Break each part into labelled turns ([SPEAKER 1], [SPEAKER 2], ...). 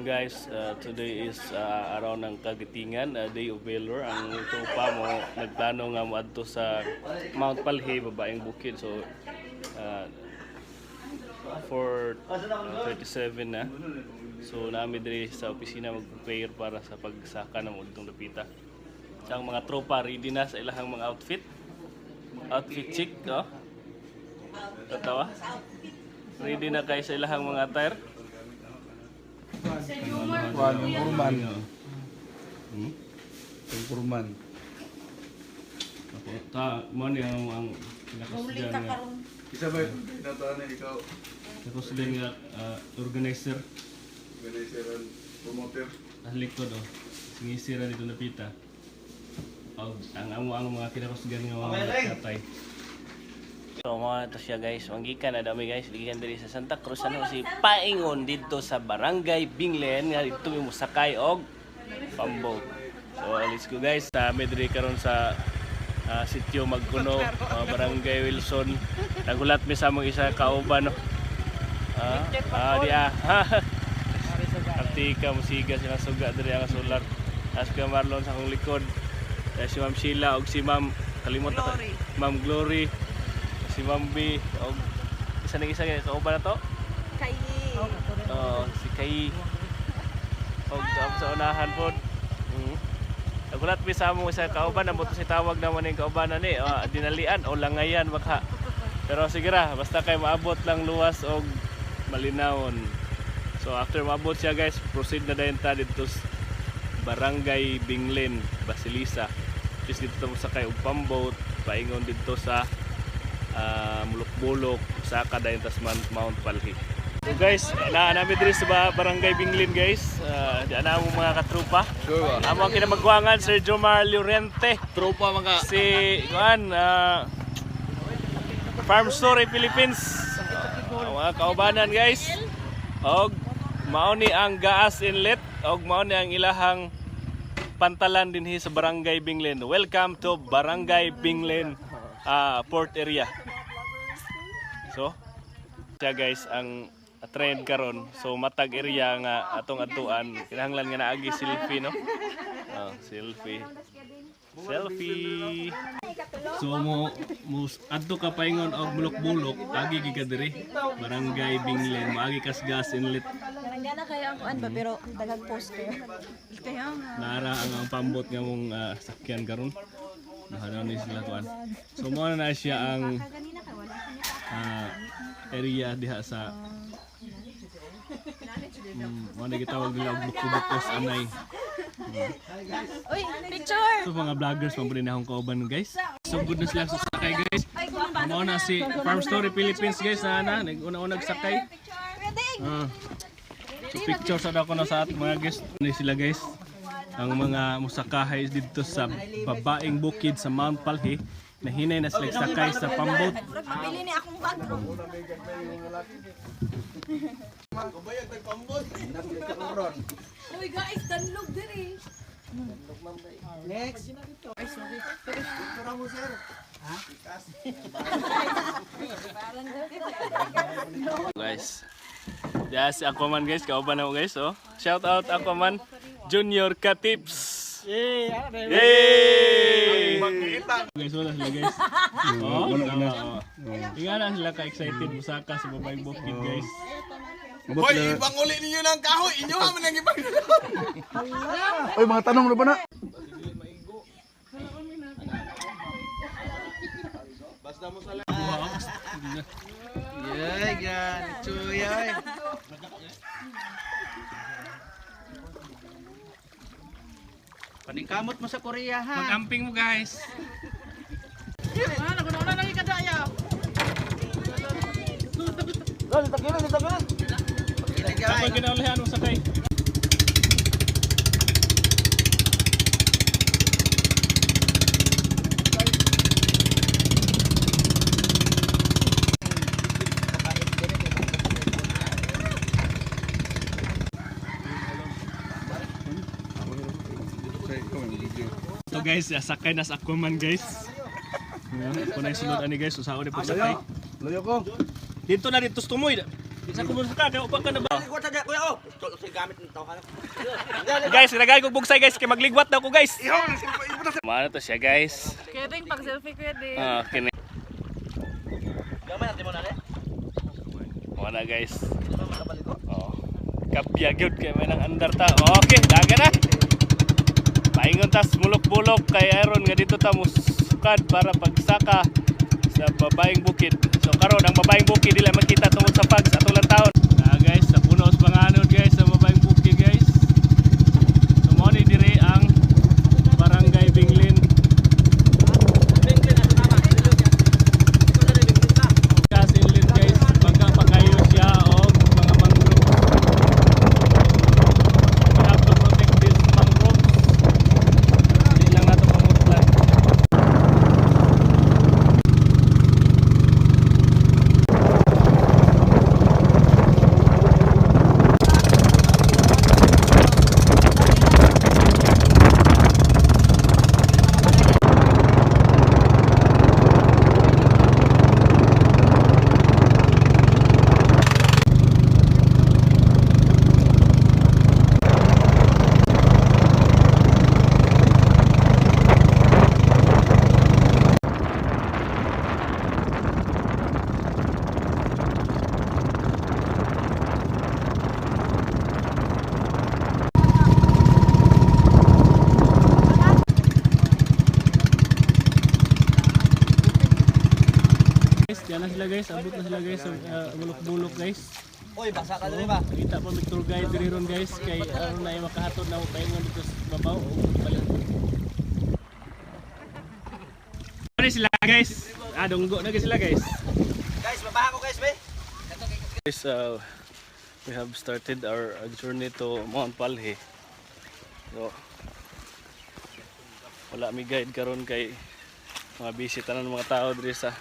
[SPEAKER 1] morning guys. Today is araw ng Kagitingan, Day of Valor. Ang tropa mo nagplano nga moadto sa Mount Palhi, babaeng bukid. So for 37 na. So namin diri sa opisina mag-prepare para sa pagsaka ng udtong dapita. Ang mga tropa ready na sa ilahang mga outfit. Outfit check, oh. Tatawa. Ready na kayo sa ilahang mga attire.
[SPEAKER 2] Purman. Purman.
[SPEAKER 1] Okay. Mo ni ang nakasudan nga.
[SPEAKER 2] Isa ba tinataan na ikaw?
[SPEAKER 1] Nakasudan nga organizer.
[SPEAKER 2] Organizer and promoter.
[SPEAKER 1] Likod oh. Singisira dito na pita. Ang mga kinakasudan nga mga katay. So mga ito siya guys, manggikan na dami guys, ligikan diri sa Santa Cruz, ano si paingon dito sa Barangay Binglen nga dito mo sakay og pamboat. So let's go guys, diri karon sa sitio Magkuno, Barangay Wilson. Nagulat mi sa mong isa kauban no. Artika musiga sila suga diri ang solar. As ka Marlon sa akong likod. Si Ma'am Sheila og si Ma'am kalimot ako. Ma'am Glory. Si Mambi, og isa kauban na to?
[SPEAKER 3] Kai.
[SPEAKER 1] Si Kai. Og sa unahan pod. Nagulat mi sa mo sa kauban, namo to si tawag naman ning kaubanan ni, dinalian o langayan baka. Pero sige ra, basta kay maabot lang luwas og malinawon. So after maabot siya guys, proceed na dayon ta dito sa Barangay Binglen, Basilisa. Just dito mo sakay og pamboat, paingon dito sa Mulok-bulok sa kadayon tas Mount Palhi. So guys, naami diri sa Barangay Binglen guys. Diyan na mo mga katrupa.
[SPEAKER 2] Sure ba?
[SPEAKER 1] Amo ang kinamagwangan Sir Jomar Llorente.
[SPEAKER 2] Tropa mga
[SPEAKER 1] Si Juan Farm Story Philippines. Mga kaubanan guys. Og mao ni ang Gaas Inlet og mao ni ang ilahang pantalan dinhi sa Barangay Binglen. Welcome to Barangay Binglen port area. So, siya guys ang trend karon. So matag area nga atong atuan. Kinahanglan nga naagi selfie no. Selfie. Selfie. So mo adto ka paingon og bulok-bulok, agi gi ka diri. Barangay Binglen, maagi kas Gas Inlet.
[SPEAKER 3] Naranggana kayo ang kuan ba pero daghang poster. Kaya
[SPEAKER 1] Nara ang pambot nga mong sakyan karon. Nahanaw ni sila kuan. So mo na siya ang area diha sa mana gitawag nila og bukos anay.
[SPEAKER 3] Uy, picture.
[SPEAKER 1] So mga vloggers pampunin na akong kauban guys. So good na sila sa sakay guys. Mao na si Farm Story Philippines guys na nag-una-unag sakay. So picture sa ako na sa at mga guys. Ni sila guys. Ang mga musakahay dito sa babaeng bukid sa Mount Palhi. Nahinay na sila sakay sa pamboat.
[SPEAKER 3] Bili ni akong bag.
[SPEAKER 2] kabayag nagpambot.
[SPEAKER 3] Uy guys, danlog diri.
[SPEAKER 4] Next.
[SPEAKER 2] Pura mo sir.
[SPEAKER 1] Guys. Yeah, si Aquaman guys, kauban na mo guys oh. Shout out Aquaman Junior Katips. Yay! Guys, wala sila guys. Tingnan na sila ka-excited musaka sa babaeng bukid guys.
[SPEAKER 2] Hoy, ibang uli ninyo ng kahoy. Inyo ha man ang ibang.
[SPEAKER 4] Oy, mga tanong na ba na?
[SPEAKER 2] Basta mo sa
[SPEAKER 4] Yay, gan. Chuyay. Panikamot mo sa Korea ha.
[SPEAKER 1] Mag-camping mo guys.
[SPEAKER 4] Naguna lagi ka daya.
[SPEAKER 1] Ako ginaulihan mo sakay. So guys, sakay na sa Aquaman guys. Kung na yung sunod ani guys, usaho na po sakay.
[SPEAKER 2] Loyo ko.
[SPEAKER 1] Dito na dito tumoy. Sa kumunta ka upa ka na ba?
[SPEAKER 2] Kuha sa kuya oh. Ito gamit ng tao ka.
[SPEAKER 1] Guys, nilagay ko bugsay guys, kay magligwat daw ko guys. Mano to siya guys.
[SPEAKER 3] Kaya din pag selfie ko din.
[SPEAKER 1] Ah, kini.
[SPEAKER 2] Gamay natin mo na rin.
[SPEAKER 1] Wala guys. Oh. Kapya gyud kay may nang andar ta. Okay, daga na. Paingon tas mulok-bulok kay Aaron nga dito ta musukad para pagsaka sa babaeng bukid. So karon ang babaeng bukid dili makita tungod sa pag sa atong taon. Guys, sa puno sa panganod guys sa babaeng bukid guys. So mo ni dire ang Barangay Binglin. Gas inlet guys, magkapakayo siya og mga mangrove. We have to protect these mangroves. Hindi lang nato pamutlan. Guys, diyan na sila guys, abot na sila guys sa bulok-bulok guys.
[SPEAKER 2] Oy, basa ka dali ba?
[SPEAKER 1] Kita pa may tour guide diri ron guys kay aron na makahatod na paingon dito sa babaw o balik. Ano sila guys? Dunggo na sila guys.
[SPEAKER 2] Guys, babaha ko guys, be.
[SPEAKER 1] Guys, we have started our journey to Mount Palhe. So, wala mi guide karon kay mga bisita ng mga tao diri sa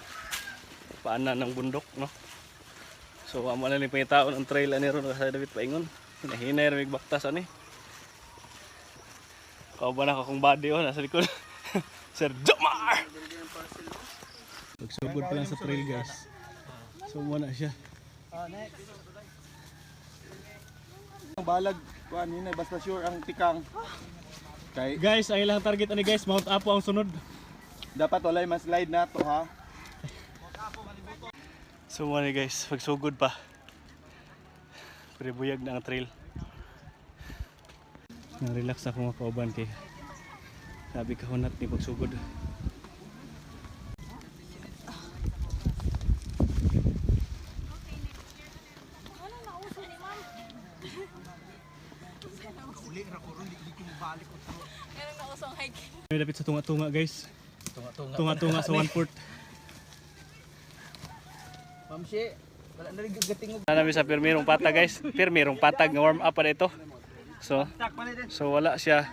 [SPEAKER 1] paanan ng bundok, no? So, amo na ni pangitaon ang trail ani ron sa David paingon. Hinahinay ra mig baktas ani. Kauban ako kung body oh nasa likod. Sir Jomar. Pagsugod pa lang sa trail guys. So, mo na siya.
[SPEAKER 4] Ang balag kuan hinay basta sure ang tikang. Kay
[SPEAKER 1] Guys, ang ilang target ani guys, Mount Apo ang sunod.
[SPEAKER 4] dapat walay mas slide na to ha.
[SPEAKER 1] So mo ni guys, pagsugod pa. Pribuyag na ang trail. Nang-relax ako mga kauban kay sabi ka hunat ni pagsugod. May dapit sa tunga-tunga guys. Tunga-tunga sa 1/4.
[SPEAKER 2] Mamsi, wala na rin gatingog.
[SPEAKER 1] Namin sa pirmirong patag guys. Pirmirong patag nga warm up pa dito. So wala siya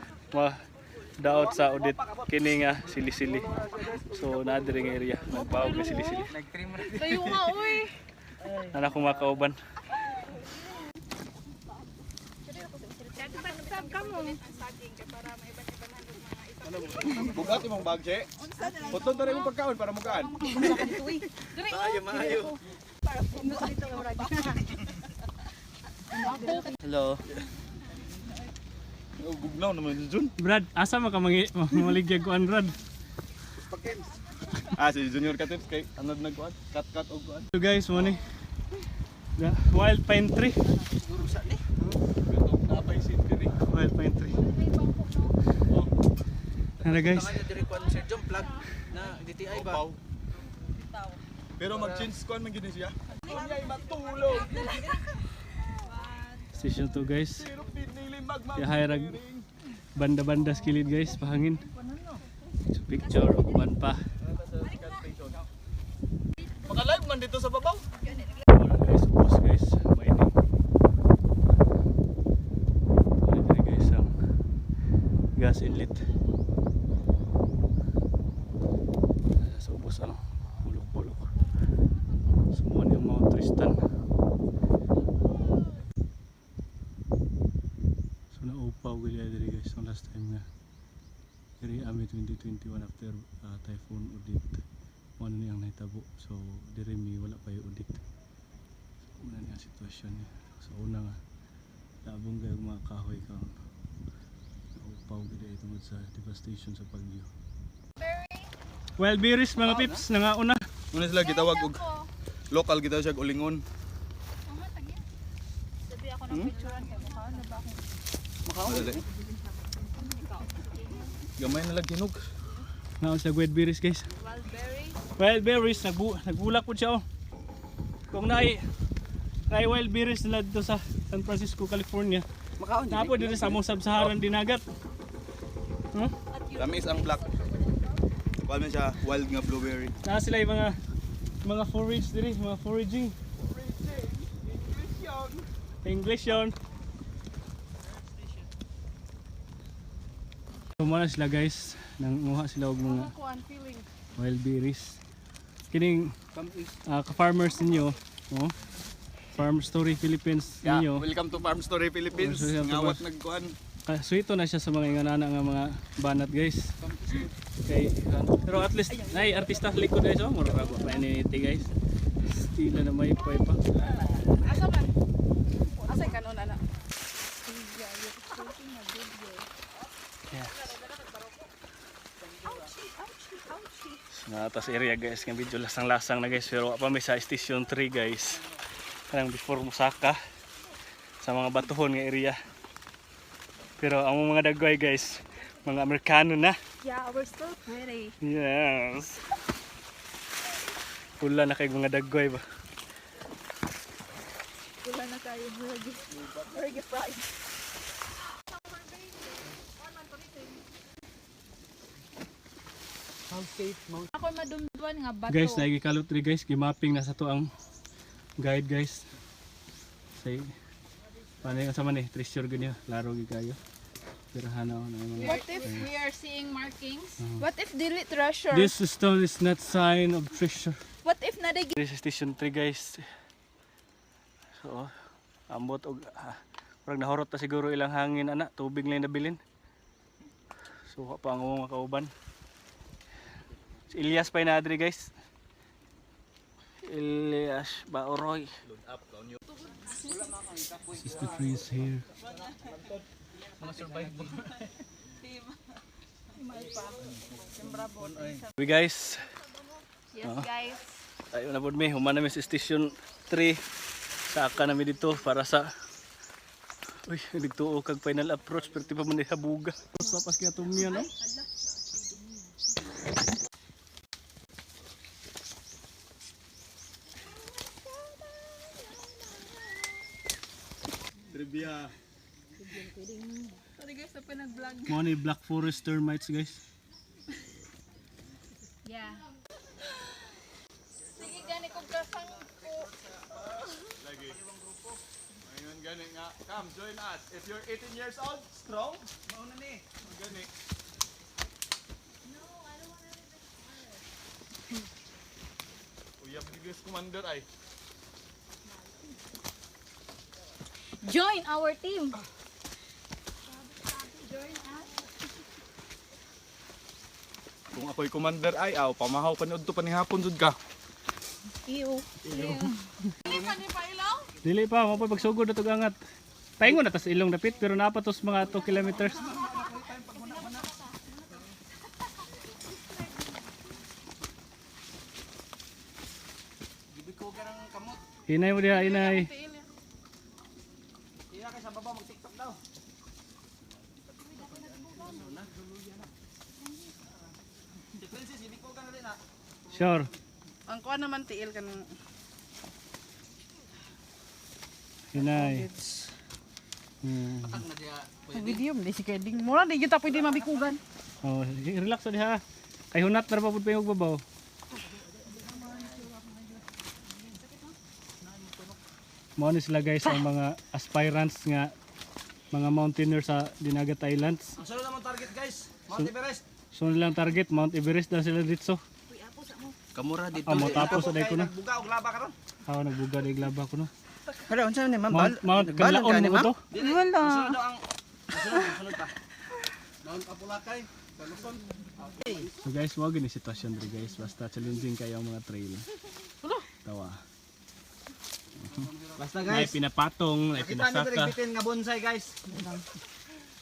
[SPEAKER 1] daot sa audit kini nga sili-sili. So naa diri nga area nagbaog nga sili-sili.
[SPEAKER 3] Tayo nga, uy.
[SPEAKER 1] Ana ko makauban.
[SPEAKER 4] Bugat imong bag che. Puton tara imong pagkaon para mukaan.
[SPEAKER 2] Maayo. Hello.
[SPEAKER 4] Bugnaw naman Jun.
[SPEAKER 1] Brad, asa man ka maligyag ko Brad?
[SPEAKER 4] Si Junior Katips kay anod nagkuan. Cut og kuan.
[SPEAKER 1] So guys, mo ni. The wild pine tree.
[SPEAKER 4] Napay sin diri.
[SPEAKER 1] Wild pine tree. Ano guys?
[SPEAKER 2] Diri kuan Sir Jom plug na DTI ba?
[SPEAKER 4] Pero mag-change kuan man gid siya. Kunyay matulog.
[SPEAKER 1] Station 2 guys.
[SPEAKER 4] Pero pinili magmag.
[SPEAKER 1] Yahay rag banda-banda sa kilid guys, pahangin. So picture of ban pa.
[SPEAKER 4] Maka-live man dito sa babaw.
[SPEAKER 1] Wala guys, ubos guys, mining. Wala diri guys ang gas inlet. Sa ubos ano, bulok-bulok. Sumuan yung Mount Tristan. So naupaw gali diri guys, ang last time nga. Diri ami 2021 after typhoon Odette. Ano niyang nahitabo. So diri mi wala pa yung Odette. So muna niya
[SPEAKER 4] sitwasyon niya. Sa una nga, labong kayo mga kahoy ka. Naupaw gila tungod sa devastation sa Bagyo. Wild berries mga pips, nangauna.
[SPEAKER 2] Muna sila gitawag og local gitawag siya og ulingon.
[SPEAKER 3] Sabi ako ng picturean kay mukha na ba ako?
[SPEAKER 2] Madali. Gamay na lang hinog.
[SPEAKER 4] Naon sa wild berries guys. Wild berries, nagbulak po siya oh. Kung naay wild berries nila dito sa San Francisco, California. Napo dito sa among sub-Saharan dinagat. Huh?
[SPEAKER 2] Tamis ang black. Kuha man siya wild nga blueberry.
[SPEAKER 4] Na sila yung mga forage diri, mga foraging. English yun. Kumana sila guys, nanguha sila og mga wild berries. Kining ka-farmers ninyo, oh. Farm Story Philippines
[SPEAKER 2] Yeah,
[SPEAKER 4] ninyo.
[SPEAKER 2] welcome to Farm Story Philippines.
[SPEAKER 4] Welcome to
[SPEAKER 2] Ngawat
[SPEAKER 4] Farm-
[SPEAKER 2] nagkuan.
[SPEAKER 4] Suito na siya sa mga inganana nga mga banat guys. Okay, pero at least nay artista sa likod guys, oh, mura ra pa ini guys. Stila na may pa.
[SPEAKER 3] Asa man? Asa kanon ana?
[SPEAKER 4] Natas area guys, nga video lasang-lasang na guys, pero pa may sa station 3 guys. Kanang before Musaka sa mga batuhon nga area. Pero ang mga dagway guys, mga Amerikano na.
[SPEAKER 3] Yeah, we're still pretty.
[SPEAKER 4] Yes. Pula na kay mga dagway ba.
[SPEAKER 3] Wala na tayo. Burger fries. Ako madumduan nga bato.
[SPEAKER 4] Guys, nagikalot ri guys, gimapping na sa to ang guide guys. Say paano yung sama ni treasure ganyan, laro gi kayo. Pero hanaw na yung mga.
[SPEAKER 3] What if we are seeing markings? What if dili treasure?
[SPEAKER 4] This stone is not sign of treasure.
[SPEAKER 3] What if na day
[SPEAKER 4] This is station 3 guys. So, ambot og parang nahurot ta siguro ilang hangin ana, tubig lang nabilin. So, pa ang mga kauban. Si Elias pa na adri guys. Elias Baoroy. This is the trees here. We guys,
[SPEAKER 3] Yes, guys.
[SPEAKER 4] tayo na po mi, humana mi sa station 3. Saka namin dito para sa uy, nagtuo kag final approach pero di pa man habuga. Sa pas kaya tumiya no.
[SPEAKER 2] Trivia.
[SPEAKER 3] Sorry guys, sa pinag-vlog.
[SPEAKER 4] Mo ni Black Forest termites guys.
[SPEAKER 3] Yeah. Sige, gani kong kasangko.
[SPEAKER 2] Lagi. Ngayon gani nga. Come join us. If you're 18 years old, strong, mauna ni. Gani. Uyab Biggest Commander ay.
[SPEAKER 3] Join our team.
[SPEAKER 2] Kung ako'y commander ay, aw, pamahaw panood to panihapon jud ka.
[SPEAKER 3] Ew.
[SPEAKER 4] Dili pa mo pa pagsugod na tug angat. Paingon na tas ilong dapit pero napatos mga 2 kilometers. Hinay mo diha, hinay. Sure.
[SPEAKER 5] Ang kuha naman tiil ka ng
[SPEAKER 4] Hinay.
[SPEAKER 5] video mo. Si Keding. Mura di kita pwede mabikugan.
[SPEAKER 4] Oh, relax na diha. Kay hunat na pa pud payong babaw. Mao ni sila guys ang mga aspirants nga mga mountaineers sa Dinagat Islands.
[SPEAKER 5] Ang sunod naman target guys. Mount Everest.
[SPEAKER 4] So nilang target Mount Everest na sila dito.
[SPEAKER 5] Kamura dito.
[SPEAKER 4] Mo tapos sa ko na.
[SPEAKER 5] Buga og laba karon.
[SPEAKER 4] Nagbuga na iglaba ko na.
[SPEAKER 5] Pero unsa ni
[SPEAKER 4] Mount Kanlaon mo to.
[SPEAKER 5] Wala. Sunod ang sunod pa. Mount Apulakay.
[SPEAKER 4] So guys, wag ni sitwasyon diri guys. Basta challenging kayo ang mga trail. Tawa.
[SPEAKER 5] Basta
[SPEAKER 4] May
[SPEAKER 5] guys.
[SPEAKER 4] pinapatong, may
[SPEAKER 5] Kita nyo
[SPEAKER 4] pinasaka.
[SPEAKER 5] bitin nga bonsai guys.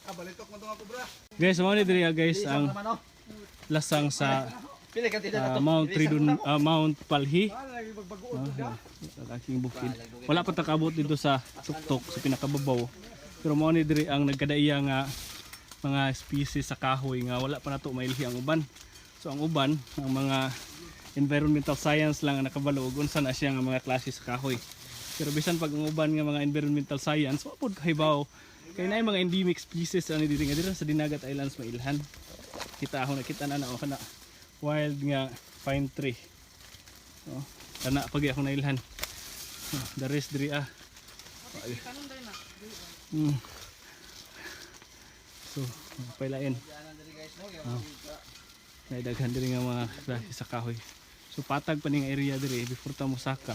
[SPEAKER 2] Balitok mo ito nga kubra.
[SPEAKER 4] Guys, mo ni diri guys ang
[SPEAKER 5] Naman oh.
[SPEAKER 4] lasang sa
[SPEAKER 5] Pili ka tita na to.
[SPEAKER 4] Mount Tridun, Mount Palhi.
[SPEAKER 2] Lagi magbagoon ka.
[SPEAKER 4] Ang aking bukid. Wala pa takabot dito sa tuktok sa pinakababaw. Pero mo ni diri ang nagkadaiya nga mga species sa kahoy nga wala pa nato mailhi ang uban. So ang uban, ang mga environmental science lang ang nakabalo ug unsa na siya nga mga klase sa kahoy. Pero bisan pag ang uban nga mga environmental science, wa pud kahibaw. Kay naay mga endemic species ani diri nga dira sa Dinagat Islands mailhan. Kita ako nakita na o kana wild nga pine tree. Oh, kana pagi ako nailhan. The rest diri So, pailain. Naidaghan diri nga mga klase sa kahoy. So patag pa ning area diri before ta mosaka.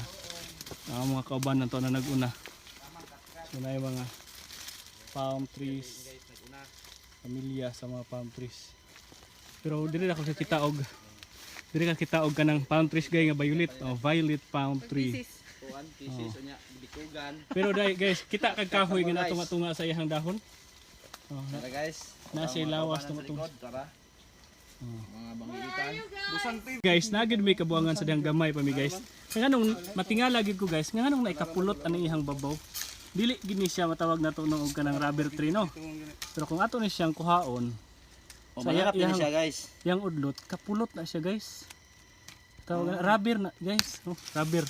[SPEAKER 4] Ang mga kauban nato na naguna. So naay mga palm trees. Pamilya sa mga palm trees. Pero diri ako sa kitaog. Diri ka kitaog kanang palm trees gay nga violet, violet palm tree.
[SPEAKER 5] Kuan thesis nya bikugan.
[SPEAKER 4] Pero dai guys, kita kag kahoy nga natunga-tunga sa iyang dahon. Oh,
[SPEAKER 5] Tara guys.
[SPEAKER 4] na siya lawas tunga-tunga.
[SPEAKER 5] Tara. Mga bangitan.
[SPEAKER 4] Guys, nagid may kabuangan sa dihang gamay pa mi guys. Kaya nganong matingala gid ko guys, nga nganong naikapulot ani ihang babaw. Dili gid ni siya matawag nato og kanang rubber tree no. Pero kung ato ni siyang kuhaon,
[SPEAKER 5] O
[SPEAKER 4] Saya-
[SPEAKER 5] manarap din
[SPEAKER 4] yang-
[SPEAKER 5] siya guys.
[SPEAKER 4] yang udlot kapulot na siya guys. Tawag na rubber na guys, oh, rubber.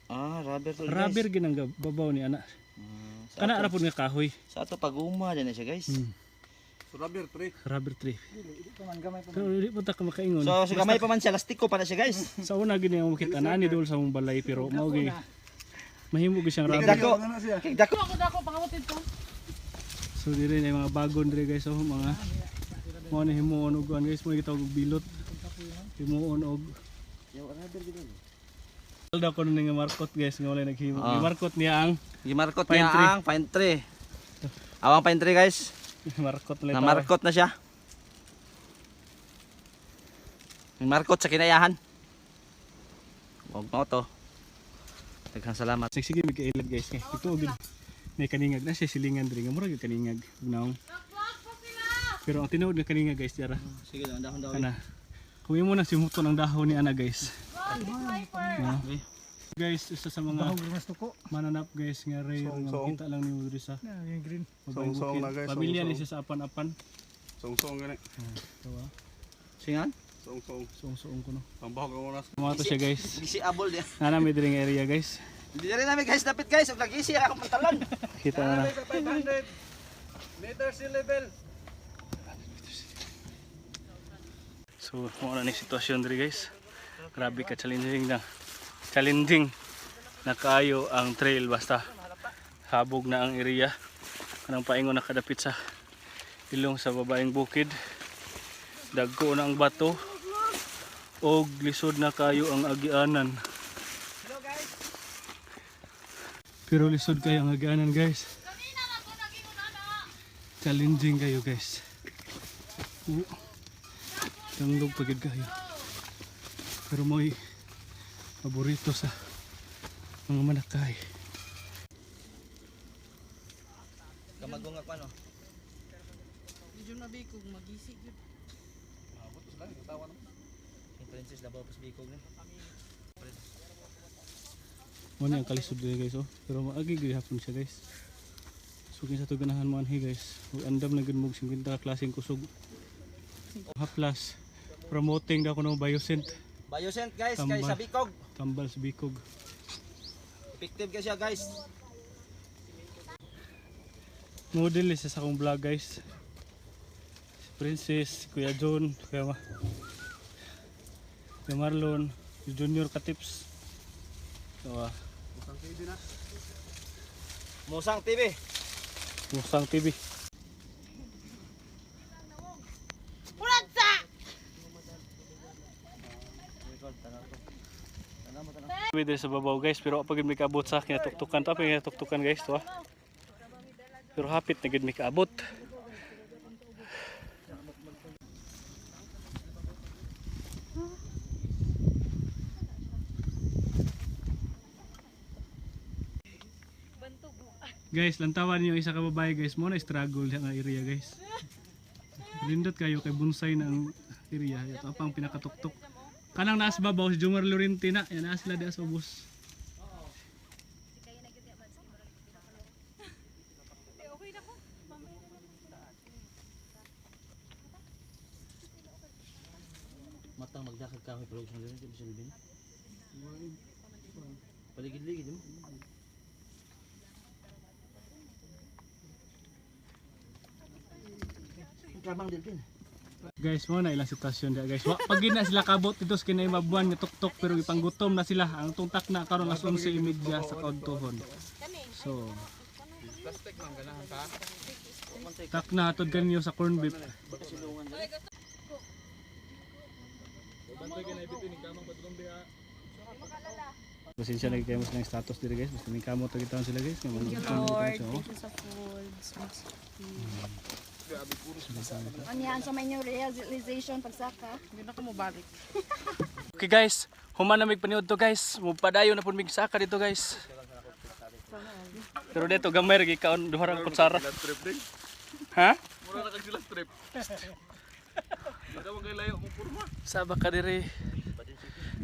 [SPEAKER 5] Rubber to
[SPEAKER 4] Rubber ginang babaw ni ana. Kana ra pud nga kahoy.
[SPEAKER 5] Sa ato paguma din na siya guys.
[SPEAKER 2] Rubber tree.
[SPEAKER 4] Rubber tree. Pero di po ta ka makaingon.
[SPEAKER 5] So sa gamay pa man siya lastiko pa na siya guys.
[SPEAKER 4] Sa una gini ang makita na ni dul sa mong balay pero mao gi mahimo gyud siyang rubber.
[SPEAKER 5] Dako. Kay dako.
[SPEAKER 4] So diri na yung mga bagon diri guys, oh mga mo ni himuon og kuan guys, mo gitawag og bilot. Himuon og Alda ko nga markot guys, nga wala naghimo. Markot niya ang
[SPEAKER 5] Gimarkot
[SPEAKER 4] Pine
[SPEAKER 5] niya
[SPEAKER 4] tree.
[SPEAKER 5] ang pine tree. Awang pine tree guys.
[SPEAKER 4] markot lang
[SPEAKER 5] Na markot na siya. Markot sa kinayahan. Huwag mo to. Daghang salamat.
[SPEAKER 4] Sige mig kailad guys kay ito gid may kaningag na siya silingan diri nga murag yung kaningag naong. Pero ang tinuod nga kaningag guys dira
[SPEAKER 5] Sige lang dahon daw.
[SPEAKER 4] kana. Kuwi mo na simuto ng dahon ni ana guys. Guys, isa sa mga mananap guys nga rare nga makita lang ni diri sa
[SPEAKER 2] green.
[SPEAKER 4] Mabayong
[SPEAKER 2] Song-song
[SPEAKER 4] bukid.
[SPEAKER 2] na, guys,
[SPEAKER 4] Pamilya ni
[SPEAKER 2] song-song.
[SPEAKER 4] siya sa apan-apan.
[SPEAKER 2] Song-song gani.
[SPEAKER 4] Tawa.
[SPEAKER 5] Singan?
[SPEAKER 2] Song-song.
[SPEAKER 4] Suong-suong ko no.
[SPEAKER 2] Ang bahog mo na.
[SPEAKER 4] Mga to siya guys.
[SPEAKER 5] Gisi abol dia.
[SPEAKER 4] Nana may diri nga area guys.
[SPEAKER 5] Hindi rin namin guys dapit guys. Ug lagi siya akong pantalan.
[SPEAKER 4] Kita na.
[SPEAKER 2] 500 meter sea level.
[SPEAKER 4] So, mo na ni sitwasyon diri guys. Grabe ka challenging na. Challenging na kaayo ang trail basta habog na ang area. Kanang paingon nakadapit sa ilong sa babaeng bukid. Dagko na ang bato. Og lisod na kayo ang agianan. Pero lisod kayo ang agianan guys. Challenging kayo guys. Tanglog pagid kayo. Pero mo'y paborito sa mga manakay.
[SPEAKER 5] Kamagong ako ano.
[SPEAKER 3] Medyo nabikog magisig yun.
[SPEAKER 5] Yung princess labaw pas bikog ni.
[SPEAKER 4] Mo ni ang kalisod diri guys oh. Pero maagi gyud hapon siya guys. So kinsa to ganahan mo anhi guys. Ug andam na gud mo 50 ka klaseng kusog. Haplas promoting daw kuno biosent
[SPEAKER 5] Biosent guys kay
[SPEAKER 4] Tambal.
[SPEAKER 5] sa bikog.
[SPEAKER 4] tambal sa bikog.
[SPEAKER 5] Effective ka siya guys.
[SPEAKER 4] Model isa sa akong vlog guys. Si Princess, Kuya John, Kuya Marlon, si Junior Katips. So,
[SPEAKER 5] Musang TV.
[SPEAKER 4] Musang TV. Kami dito sa babaw guys, pero pag may kaabot sa akin, tuktukan to, pag tuktukan guys to. Pero hapit na gid may kaabot. Guys, lantawan niyo isa ka babae guys, mo na struggle sa nga area guys. Lindot kayo kay bonsai ng area. Ito pang pinakatuktok. Kanang naas babaw si Jomar Lorentina, yan naas sila sa ubos.
[SPEAKER 5] Matang magdakag ka may production din sa Silvin. Paligid-ligid mo. Trabang din.
[SPEAKER 4] Guys, mo na ilang sitwasyon dia guys. Pag na sila kabot dito sa kinay mabuan nga tuktok pero ipanggutom na sila. Ang tungtak na karon as 11:30 sa kaudtohon. So,
[SPEAKER 2] Plastic man ganahan ka.
[SPEAKER 4] tak na hatod kanyo sa corn beef.
[SPEAKER 2] Bantay ka na ibitin ni kamang patulong diha.
[SPEAKER 4] Pasensya lagi kayo sa status dito guys. Basta may kamot kita sila guys.
[SPEAKER 3] Thank you Lord. Thank you sa foods. Ano yan sa may new realization pagsaka? Hindi na ka mo balik.
[SPEAKER 4] Okay guys, human na mig paniud to guys. Mupadayon na pud mig saka dito guys. Pero dito gamay ra gikaon duha ra kutsara.
[SPEAKER 2] Trip din.
[SPEAKER 4] Ha?
[SPEAKER 2] Mura na kag sila trip. Ada mo kay layo mo purma.
[SPEAKER 4] Saba ka diri.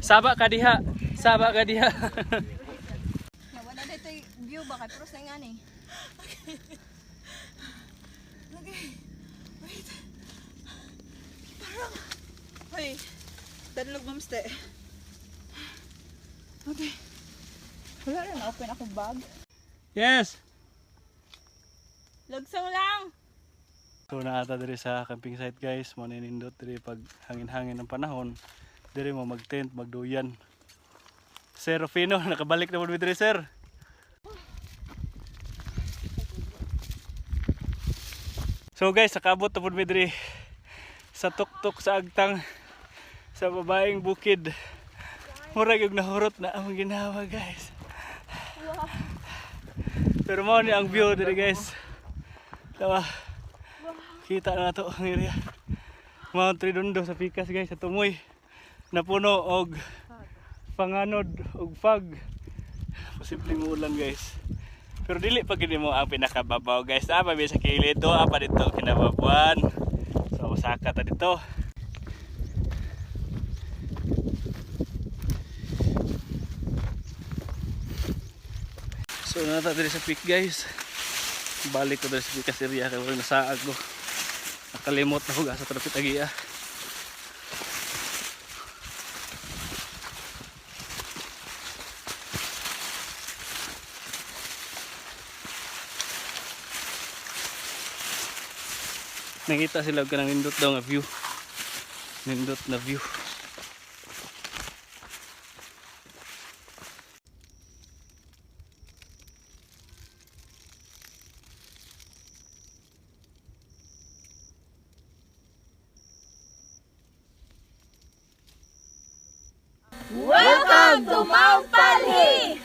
[SPEAKER 4] Saba ka diha. Saba ka diha.
[SPEAKER 3] Wala dito view ba kay pero sa nga ni.
[SPEAKER 6] Hoy, tanlog mamste. Okay. Wala rin open ako bag.
[SPEAKER 4] Yes.
[SPEAKER 6] Lugsong lang.
[SPEAKER 4] So naata diri sa camping site guys, mo nindot diri pag hangin-hangin ng panahon. Diri mo mag-tent, magduyan. Sir Rufino, nakabalik na po diri sir. So guys, nakabot na po diri sa tuktok sa agtang sa babaeng bukid. Murag yung nahurot na ang ginawa guys. Pero mo ni ang view diri guys. Tawa. Kita na to ang area. Mount Redondo sa Pikas guys, sa tumoy. Napuno og panganod og fog. Posibleng ulan guys. Pero dili pa gid mo ang pinakababaw guys. Apa sa kilid to, apa dito kinababuan. So masaka ta dito. So nata diri sa peak guys. Balik ko diri sa Pikas area kay wala nasaag ko. Nakalimot na ko asa trapit agi ah. Nakita sila ka ng nindot daw nga view. Nindot na view.
[SPEAKER 3] Welcome to Mount Pali!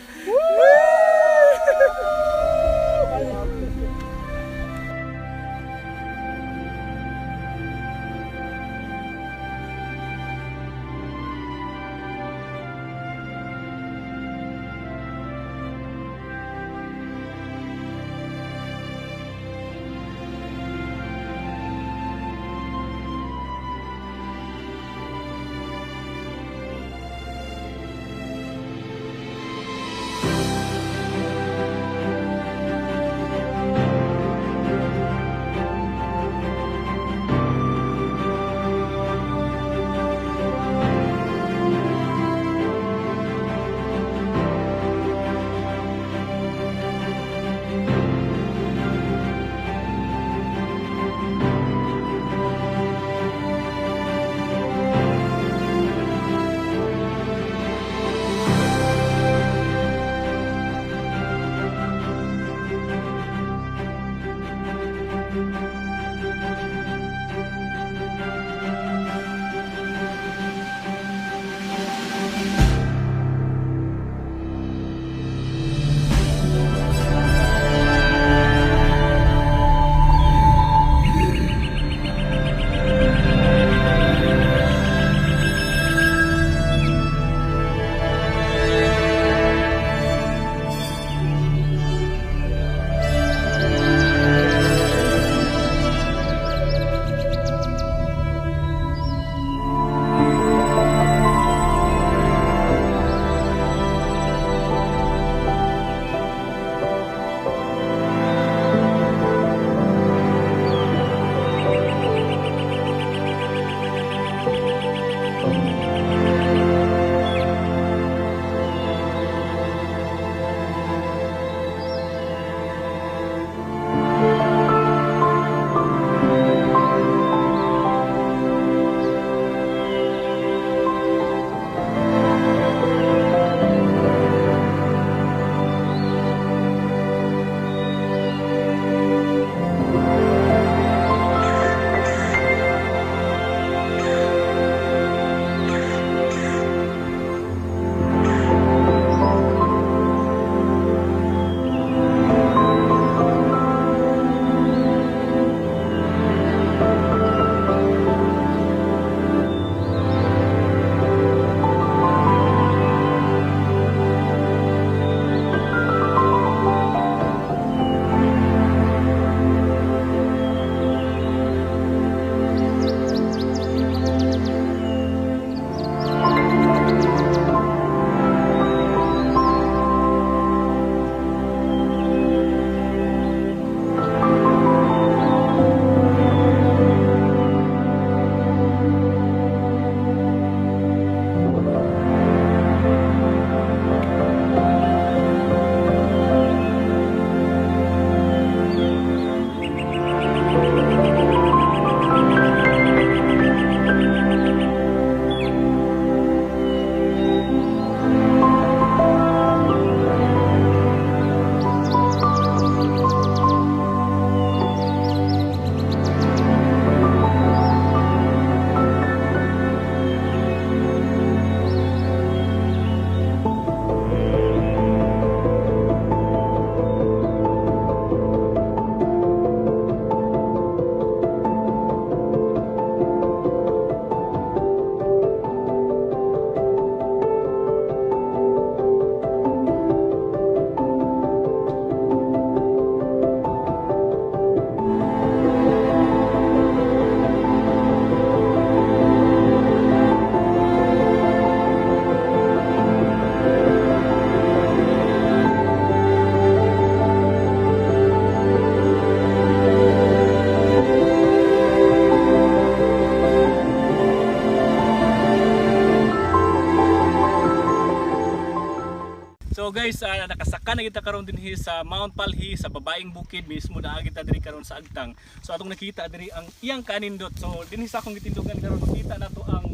[SPEAKER 4] saka na kita karon dinhi sa Mount Palhi sa babaeng bukid mismo naa kita diri karon sa Agtang. So atong nakita diri ang iyang kanindot. So dinhi sa akong gitindugan karon makita nato ang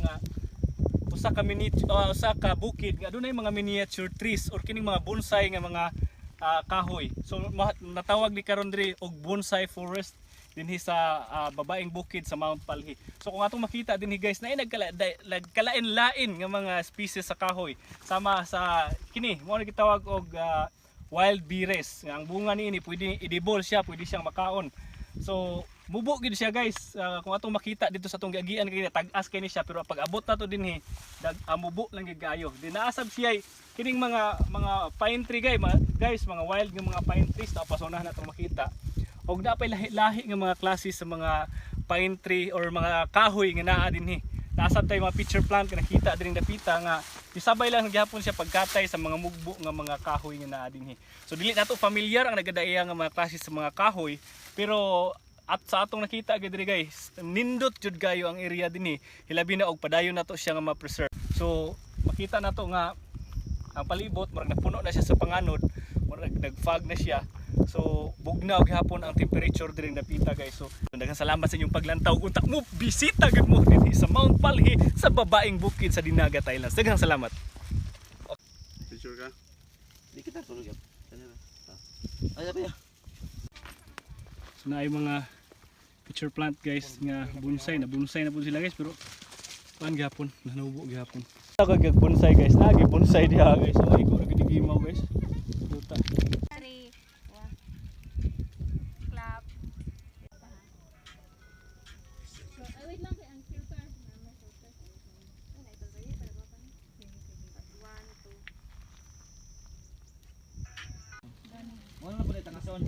[SPEAKER 4] usa ka bukid nga adunay mga miniature trees or kining mga bonsai nga mga kahoy. So natawag ni karon diri og bonsai forest dinhi sa babaeng bukid sa Mount Palhi. So kung atong makita dinhi guys na nagkalain-lain nga mga species sa kahoy sama sa kini mo gitawag og wild beres. Ang bunga niini pwede edible siya, pwede siyang makaon. So mubo gid siya guys. Kung atong makita dito sa atong giagian kini tag-as kini siya pero pag abot na to dinhi mubo lang gid kaayo. Dinaasab siya kining mga pine tree guys, mga wild nga mga pine trees na pasonahan natong makita. Og napay lahi nga mga klase sa mga pine tree or mga kahoy nga naa dinhi. Naasab tay mga picture plant nga nakita diring dapita nga isabay lang gyapon siya pagkatay sa mga mugbo nga mga kahoy nga naa dinhi. So dili nato familiar ang nagadaiya nga mga klase sa mga kahoy pero at sa atong nakita gid diri guys, nindot jud kayo ang area dinhi. Hilabi na og padayon nato siya nga ma-preserve. So makita nato nga ang palibot murag napuno na siya sa panganod, murag nag-fog na siya. So bugnaw gihapon ang temperature diring dapita guys. So daghang salamat sa inyong paglantaw. Unta mo bisita gid mo dinhi sa Mount Palhi sa babaeng bukid sa Dinagat Islands. Daghang salamat.
[SPEAKER 2] Picture ka?
[SPEAKER 5] Di kita tulog yan. Ay, apa ya?
[SPEAKER 4] So na ay mga picture plant guys nga bonsai na po sila guys pero kuan gihapon nanubo gihapon. Kag bonsai guys, nagi bonsai diha guys. So ay ko gid gimaw guys. Duta.
[SPEAKER 3] 3, 1. Clap. Wait lang kay ang filter. May filter. Ay, ito dali para ba pa ni? 1 2.
[SPEAKER 5] Wala na po na tangason.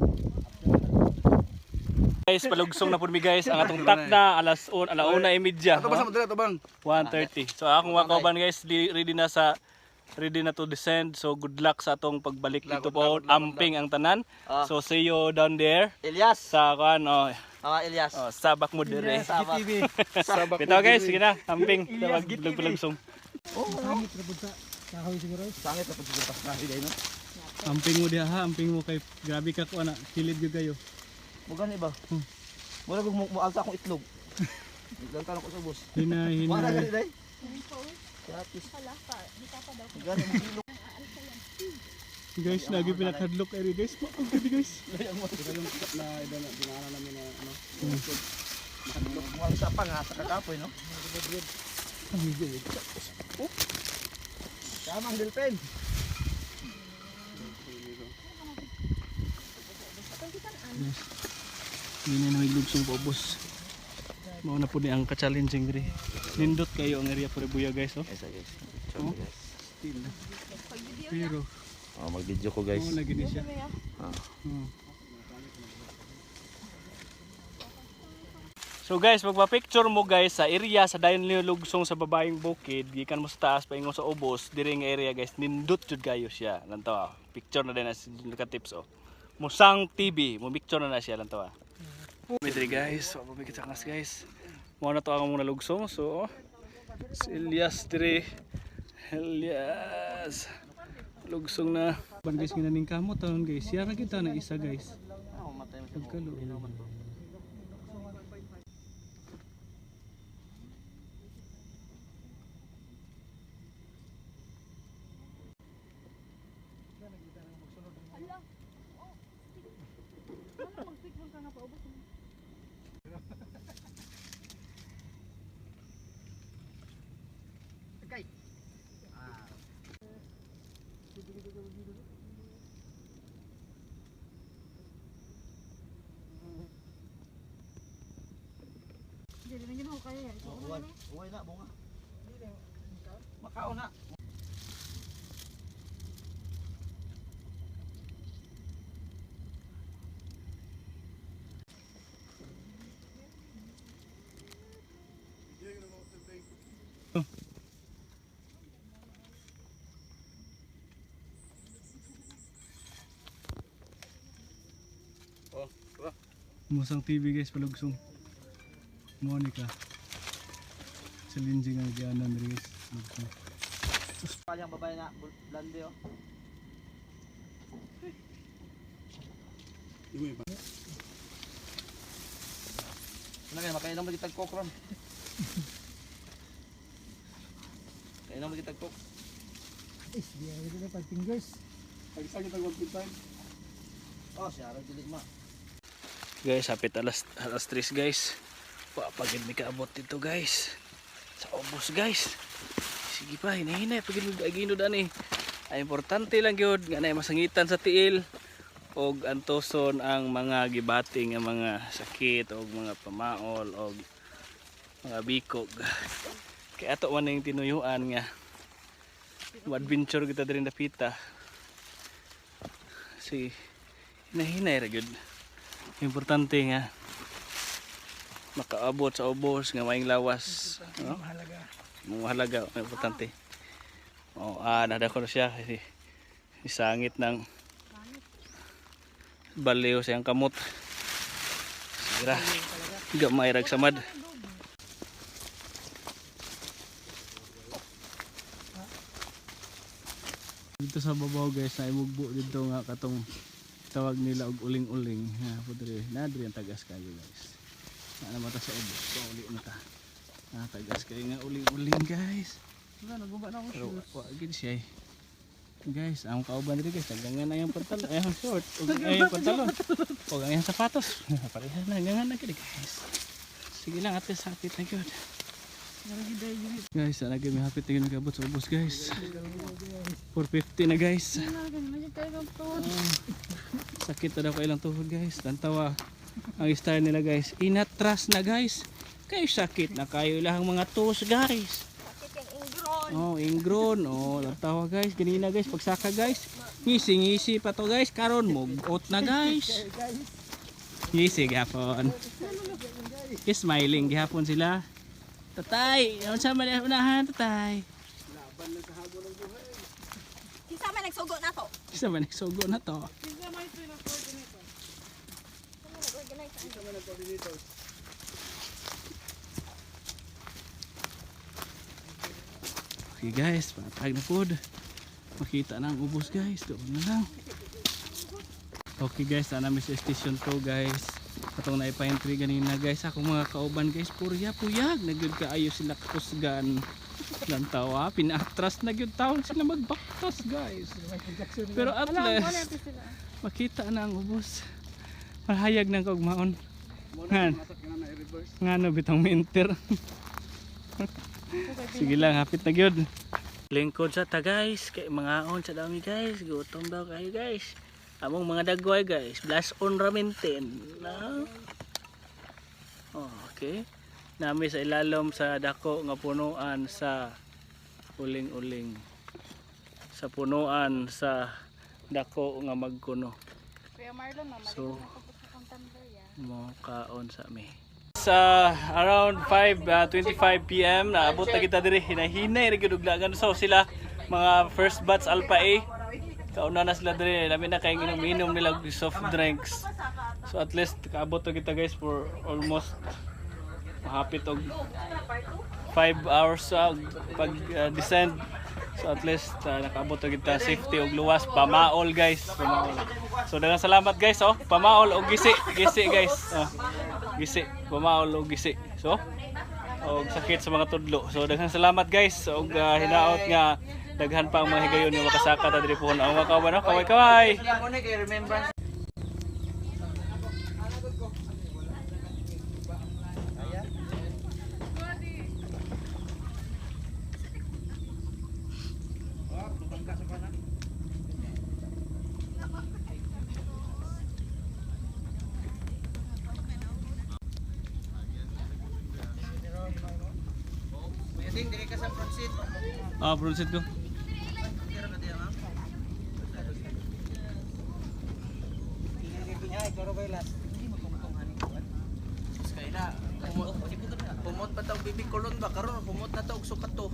[SPEAKER 4] Guys, palugsong na po mi guys ang atong takna alauna imidya.
[SPEAKER 5] Ato ba sa madala to bang?
[SPEAKER 4] 1:30. So akong mga kauban guys, ready na to descend. So good luck sa atong pagbalik dito po. Amping ang tanan. So see you down there
[SPEAKER 5] Elias.
[SPEAKER 4] sa kuan
[SPEAKER 5] Elias.
[SPEAKER 4] sabak mo dire.
[SPEAKER 5] TV. Sabak.
[SPEAKER 4] Bitaw guys, sige na, amping tawag palugsong.
[SPEAKER 5] Sangit na po siguro pas na hiday no.
[SPEAKER 4] Amping mo diha ha, amping mo kay grabe ka ko ana, kilid gyud kayo.
[SPEAKER 5] Mugan iba. Mura kog mo alta akong itlog. Ilang talong ko sa bus.
[SPEAKER 4] Hinay.
[SPEAKER 5] Wala gani day. Gratis.
[SPEAKER 3] Hala pa, di ka pa daw.
[SPEAKER 5] Gani mo kilo.
[SPEAKER 4] Guys, lagi pinakadlock eri guys. Makagdi guys.
[SPEAKER 5] Mo alta pa nga sa kakapoy no. Tama ang delpen.
[SPEAKER 4] Hindi na lugsong po boss. Mao na po ni ang ka-challenging diri. Nindot kayo ang area for buya guys oh.
[SPEAKER 5] Yes guys.
[SPEAKER 4] Oh. Still. Pero
[SPEAKER 5] Mag-video ko guys.
[SPEAKER 4] lagi ni siya. So guys, magpa-picture mo guys sa area sa dayon lugsong sa babaeng bukid, gikan mo sa taas paingon sa ubos, diri nga area guys, nindot jud kayo siya. Lantaw picture na din as tips oh. Musang TV, mo picture na siya lantaw. Midri guys, pabigit sa kas guys. Mo na to ang muna lugsong. So si Elias diri. Elias. Lugsong na. Ban guys ginaning kamot taon guys. Yara kita na isa guys. Pagkalo.
[SPEAKER 3] Jadi na ginawa kayo yan.
[SPEAKER 5] Uway na bunga. Makao na. Musang TV guys, palugsong. Monica. Sa linji nga nagyanan rin guys. Lugsong. Kanyang babae na blonde oh.
[SPEAKER 7] Ano kaya makainom lagi tag coke ron. Kainom lagi tag coke.
[SPEAKER 2] Pagsagit ang 1.5.
[SPEAKER 7] Oh, siya ra dili ma.
[SPEAKER 4] Guys, hapit alas 3 guys. Pagin mi kaabot dito guys. Sa ubos guys. Sige pa, hinahinay pagin mi ginud ani. Ay importante lang gyud nga nay masangitan sa tiil og antoson ang mga gibating nga mga sakit og mga pamaol og mga bikog. Kaya ato man ning tinuyuan nga adventure kita diri napita. Si hinahinay ra gyud. Importante nga makaabot sa ubos nga maing lawas, no? Mahalaga, importante. Nadako na siya kasi isangit ng baliw siyang kamot. Sira. Gamay rag samad.
[SPEAKER 5] Dito sa babaw guys, na imugbo dito nga katong tawag nila og uling-uling. Pudre, nadri ang tagas kayo guys. Na mata sa ubos, so uli na ta. Tagas kayo nga uling-uling guys. Wala, naguba na ako shoes. Wagin siya eh. Guys, ang kauban dito guys, nagangan na yung pantalon, yung short, yung pantalon. O yung sapatos. Pareha na, nagangan na kini guys. Sige lang, at least hapit na yun. Guys, sana kami hapit na yun nagabot sa ubos guys. 450 na guys. Sakit na daw kailang tuhod guys. Tantawa ang style nila guys. Inatras na guys. Kayo sakit na kayo ilang mga toes guys. Ingron. Tantawa guys. Ganina guys. Pagsaka guys. Ngisi-ngisi pa to guys. Karon mugot na guys. Ngisi gihapon. Smiling gihapon sila. Tatay. Ano sa unahan tatay?
[SPEAKER 6] Kisa man nagsugo na to.
[SPEAKER 5] Isa man nagsugo na to. Okay guys, patag na pod. Makita na ang ubos guys. Doon na lang. Okay guys, sana may sa station 2 guys. Katong naipahentry ganina guys. Akong mga kauban guys, puyag. Nagyod kaayo sila kusgan. Lantawa, pinaatras na gyud taon sila magbaktas guys. Pero at least makita na ang ubos. Mahayag ng kagmaon. Ngano bitang minter. Sige lang, hapit na gyud. Lingkod sa ta guys, kay mga on sa dami guys. Gutom daw kayo guys. Among mga dagway guys, blast on raminten. No? Okay. Nami sa ilalom sa dako nga punuan sa uling-uling. Sa punuan sa dako nga magkuno. So, mo kaon sa mi. Sa around 5:25 PM naabot na kita diri hinahinay ra gyud uglagan so sila mga first batch Alpha A. Kauna na sila diri, namin na kay inom nila og soft drinks. So at least kaabot to kita guys for almost mahapit og 5 hours pag descend. So at least nakaabot to kita safety og luwas pamaol guys, pamaol. So daghang salamat guys pamaol og gisi guys. Gisi, pamaol og gisi. So og sakit sa mga tudlo. So daghang salamat guys og hinaot nga daghan pa ang mga higayon nga makasaka ta diri po na mga kawan kaway.
[SPEAKER 7] Dili ka sa front seat.
[SPEAKER 5] Front seat ko.
[SPEAKER 7] Pumot pa tawag bibi kolon ba karon pumot na tawag sukat to.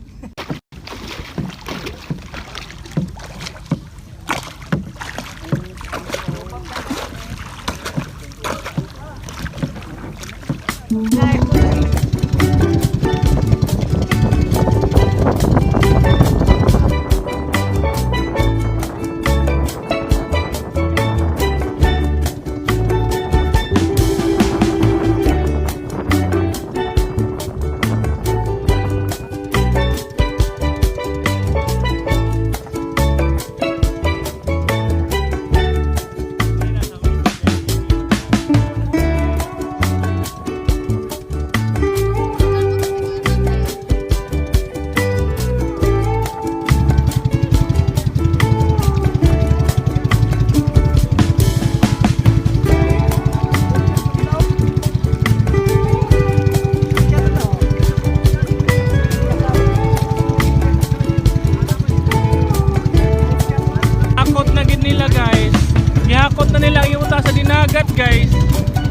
[SPEAKER 5] sa dinagat guys.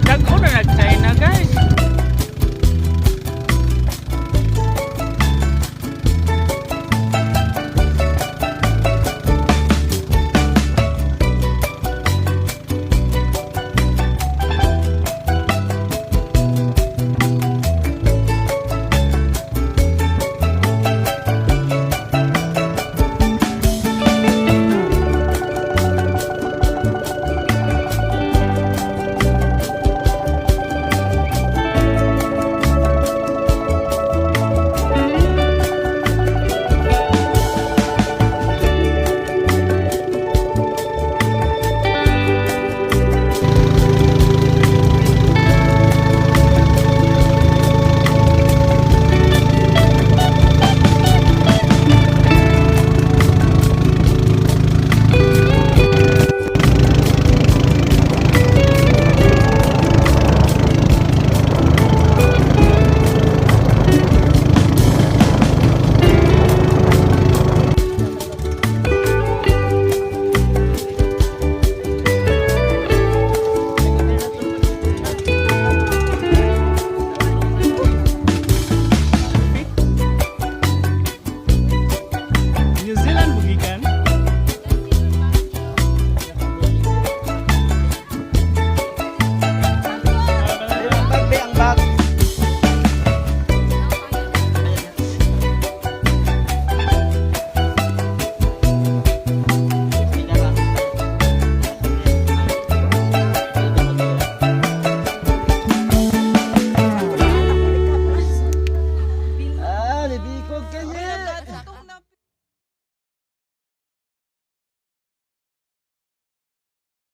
[SPEAKER 5] Dagko na nag-China guys.